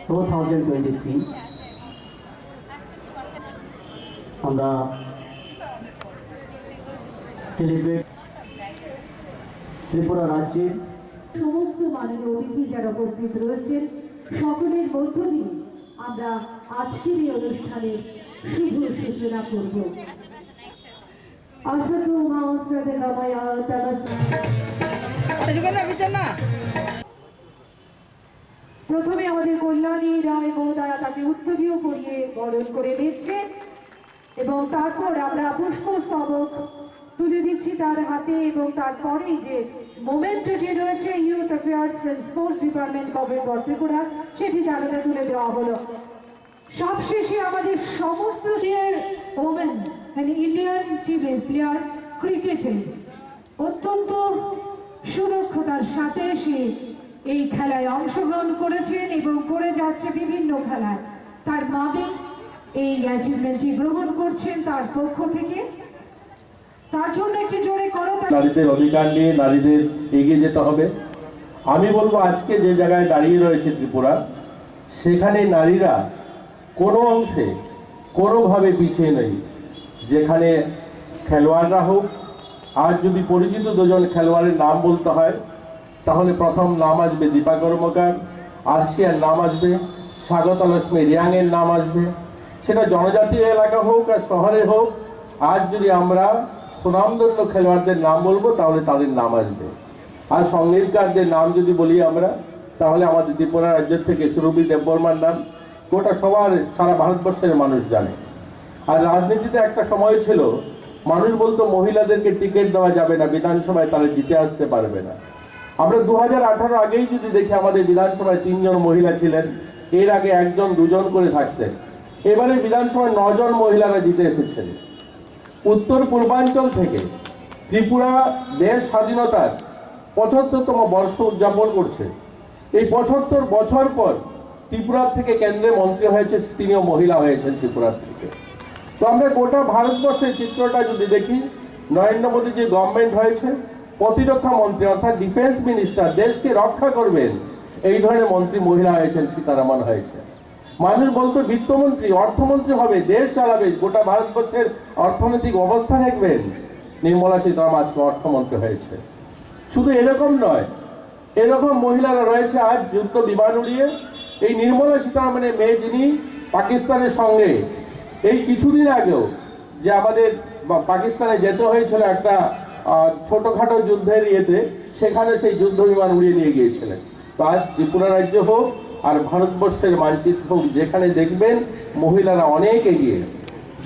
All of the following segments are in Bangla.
2023 আমরা সেলিব্রেট ত্রিপুরা রাজ্যের সমস্ত মাননীয় অতিথি যারা উপস্থিত রয়েছেন সকলের মধ্য দিয়ে আমরা আজকের এই অনুষ্ঠানের শুভ সূচনা করব। প্রথমে আমাদের কল্যাণী রায় মহোদয়া তাকে উত্তরীয় পরিয়ে বরণ করে দিচ্ছেন এবং তারপর আমরা পুষ্পস্তবক তুলে দিচ্ছি তার হাতে এবং তারপরে যে মোমেন্টটি রয়েছে youth affairs and sports department government Tripura সেটি তাদের তুলে দেওয়া হলো। সবশেষে আমাদের সমস্ত ওমেন ইন্ডিয়ান টিমের প্লেয়ার ক্রিকেটে অত্যন্ত সুদক্ষতার সাথে সে এই খেলায় অংশগ্রহণ করেছেন এবং করে যাচ্ছে বিভিন্ন খেলায়। তার মাকে এই অ্যাচিভমেন্টটি গ্রহণ করছেন তার পক্ষ থেকে। তার জন্য একটি জোরে করো। নারীদের অধিকার নিয়ে নারীদের এগিয়ে যেতে হবে। আমি বলবো আজকে যে জায়গায় দাঁড়িয়ে রয়েছে ত্রিপুরা, সেখানে নারীরা কোনো অংশে কোনোভাবে পিছিয়ে নেই। যেখানে খেলোয়াড়রা হোক, আজ যদি পরিচিত দুজন খেলোয়াড়ের নাম বলতে হয় তাহলে প্রথম নাম আসবে দীপা কর্মকার, আরশিয়ার নাম আসবে, স্বাগতা লক্ষ্মী রিয়াংয়ের নাম আসবে। সেটা জনজাতীয় এলাকা হোক আর শহরে হোক, আজ যদি আমরা সুনামধন্য খেলোয়াড়দের নাম বলবো তাহলে তাদের নাম আসবে। আর সঙ্গীতকারদের নাম যদি বলি আমরা, তাহলে আমাদের ত্রিপুরা রাজ্যের থেকে সুরভি দেববর্মার নাম গোটা সবার সারা ভারতবর্ষের মানুষ জানে। আর রাজনীতিতে একটা সময় ছিল মানুষ বলতো মহিলাদেরকে টিকিট দেওয়া যাবে না, বিধানসভায় তারা জিতে আসতে পারবে না। আমরা 2018 আগেই যদি দেখি আমাদের বিধানসভায় 3 জন মহিলা ছিলেন, এর আগে 1 জন 2 জন করে থাকতেন। এবারে বিধানসভায় 9 জন মহিলারা জিতে এসেছেন। উত্তর পূর্বাঞ্চল থেকে ত্রিপুরা দেশ স্বাধীনতার 75তম বর্ষ উদযাপন করছে। এই 75 বছর পর ত্রিপুরা থেকে কেন্দ্রে মন্ত্রী হয়েছে, তিনিও মহিলা হয়েছেন ত্রিপুরা থেকে। তো আমরা গোটা ভারতবর্ষের চিত্রটা যদি দেখি, নরেন্দ্র মোদী যে গভর্নমেন্ট হয়েছে, প্রতিরক্ষা মন্ত্রী অর্থাৎ ডিফেন্স মিনিস্টার, দেশকে রক্ষা করবেন এই ধরনের মন্ত্রী মহিলা হয়েছেন, সীতারামন হয়েছে। মানুষ বলতো বিত্তমন্ত্রী, অর্থমন্ত্রী হবে, দেশ চালাবে, গোটা ভারতবর্ষের অর্থনৈতিক অবস্থা দেখবেন, নির্মলা সীতারামন আজকে অর্থমন্ত্রী হয়েছে। শুধু এরকম নয়, এরকম মহিলারা রয়েছে আজ যুদ্ধ বিমান উড়িয়ে। এই নির্মলা সীতারামনের মেয়ে, যিনি পাকিস্তানের সঙ্গে এই কিছুদিন আগেও যে আমাদের পাকিস্তানে যেতে হয়েছিল একটা ছোটখাটো যুদ্ধের ইয়েতে, সেখানে সেই যুদ্ধ বিমান উড়িয়ে নিয়ে গিয়েছিলেন। তো আজ ত্রিপুরা রাজ্য হোক আর ভারতবর্ষের মানচিত্র হোক, যেখানে দেখবেন মহিলারা অনেক এগিয়ে।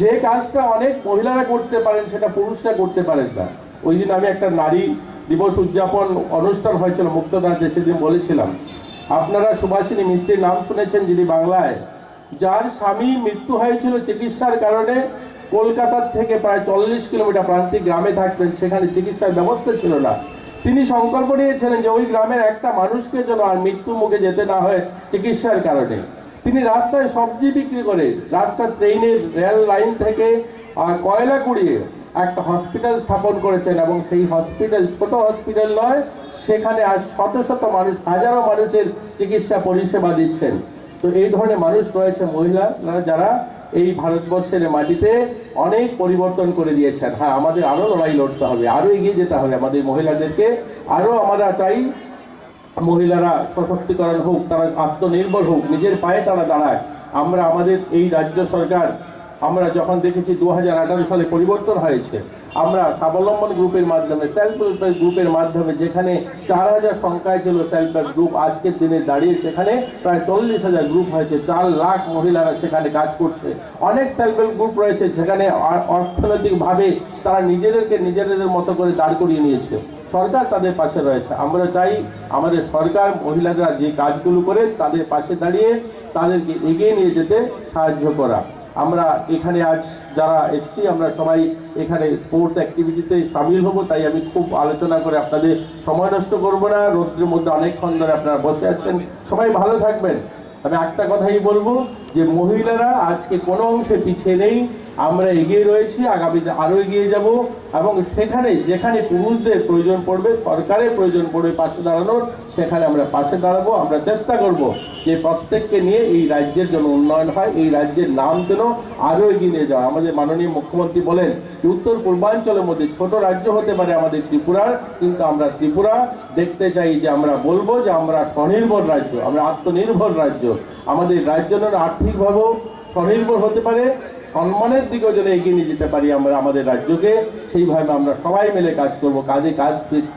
যে কাজটা অনেক মহিলারা করতে পারেন সেটা পুরুষরা করতে পারেন না। ওই দিন আমি একটা নারী দিবস উদযাপন অনুষ্ঠান হয়েছিল মুক্তদাতে, সেদিন বলেছিলাম আপনারা সুভাষিনী মিস্ত্রির নাম শুনেছেন, যিনি বাংলায়, যার স্বামী মৃত্যু হয়েছিল চিকিৎসার কারণে, কলকাতার থেকে প্রায় 40 কিলোমিটার প্রান্তিক গ্রামে থাকতেন, সেখানে চিকিৎসার ব্যবস্থা ছিল না। তিনি সংকল্প নিয়েছিলেন যে ওই গ্রামের একটা মানুষকে যেন আর মৃত্যু মুখে যেতে না হয় চিকিৎসার কারণে। তিনি রাস্তায় সবজি বিক্রি করে, রাস্তা ট্রেনের রেল লাইন থেকে কয়লা কুড়িয়ে একটা হসপিটাল স্থাপন করেছেন, এবং সেই হসপিটাল ছোট হসপিটাল নয়, সেখানে আজ শত শত মানুষ, হাজারো মানুষের চিকিৎসা পরিষেবা দিচ্ছেন। তো এই ধরনের মানুষ রয়েছে মহিলারা, যারা এই ভারতবর্ষের মাটিতে অনেক পরিবর্তন করে দিয়েছেন। হ্যাঁ, আমাদের আরো লড়াই লড়তে হবে, আরো এগিয়ে যেতে হবে আমাদের মহিলাদেরকে। আরো আমরা চাই মহিলারা সশক্তিকরণ হোক, তারা আত্মনির্ভর হোক, নিজের পায়ে তারা দাঁড়ায়। আমরা আমাদের এই রাজ্য সরকার, আমরা যখন দেখেছি 2018 সালে পরিবর্তন হয়েছে, আমরা স্বাবলম্বন গ্রুপের মাধ্যমে, সেলফ হেল্প গ্রুপের মাধ্যমে, যেখানে 4000 সংখ্যায় ছিল সেলফ হেল্প গ্রুপ, আজকের দিনে দাঁড়িয়ে সেখানে প্রায় 40,000 গ্রুপ হয়েছে। 4 লাখ মহিলারা সেখানে কাজ করছে। অনেক সেলফ হেল্প গ্রুপ রয়েছে যেখানে অর্থনৈতিকভাবে তারা নিজেদেরকে নিজেদের মতো করে দাঁড় করিয়ে নিয়েছে। সরকার তাদের পাশে রয়েছে। আমরা চাই আমাদের সরকার মহিলারা যে কাজগুলো করে তাদের পাশে দাঁড়িয়ে তাদেরকে এগিয়ে নিয়ে যেতে সাহায্য করা। আমরা এখানে আজ যারা এসেছি, আমরা সবাই এখানে স্পোর্টস অ্যাক্টিভিটিতে সামিল হব, তাই আমি খুব আলোচনা করে আপনাদের সময় নষ্ট করবো না। রোদ্রের মধ্যে অনেকক্ষণ ধরে আপনারা বসে আছেন, সবাই ভালো থাকবেন। আমি একটা কথাই বলবো যে মহিলারা আজকে কোনো অংশে পিছিয়ে নেই। আমরা এগিয়ে রয়েছি, আগামীতে আরও এগিয়ে যাব এবং সেখানে যেখানে পুরুষদের প্রয়োজন পড়বে, সরকারের প্রয়োজন পড়বে পাশে দাঁড়ানোর, সেখানে আমরা পাশে দাঁড়াবো। আমরা চেষ্টা করব যে প্রত্যেককে নিয়ে এই রাজ্যের জন্য উন্নয়ন হয়, এই রাজ্যের নাম যেন আরও এগিয়ে নিয়ে যাওয়া। আমাদের মাননীয় মুখ্যমন্ত্রী বলেন যে উত্তর পূর্বাঞ্চলের মধ্যে ছোট রাজ্য হতে পারে আমাদের ত্রিপুরার, কিন্তু আমরা ত্রিপুরা দেখতে চাই যে আমরা বলবো যে আমরা স্বনির্ভর রাজ্য, আমরা আত্মনির্ভর রাজ্য। আমাদের রাজ্য যেন আর্থিকভাবেও স্বনির্ভর হতে পারে, সম্মানের দিকেও যেন এগিয়ে নিয়ে যেতে পারি আমরা আমাদের রাজ্যকে। সেইভাবে আমরা সবাই মিলে কাজ করব,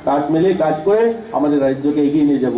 কাজ মিলে কাজ করে আমাদের রাজ্যকে এগিয়ে নিয়ে যাব।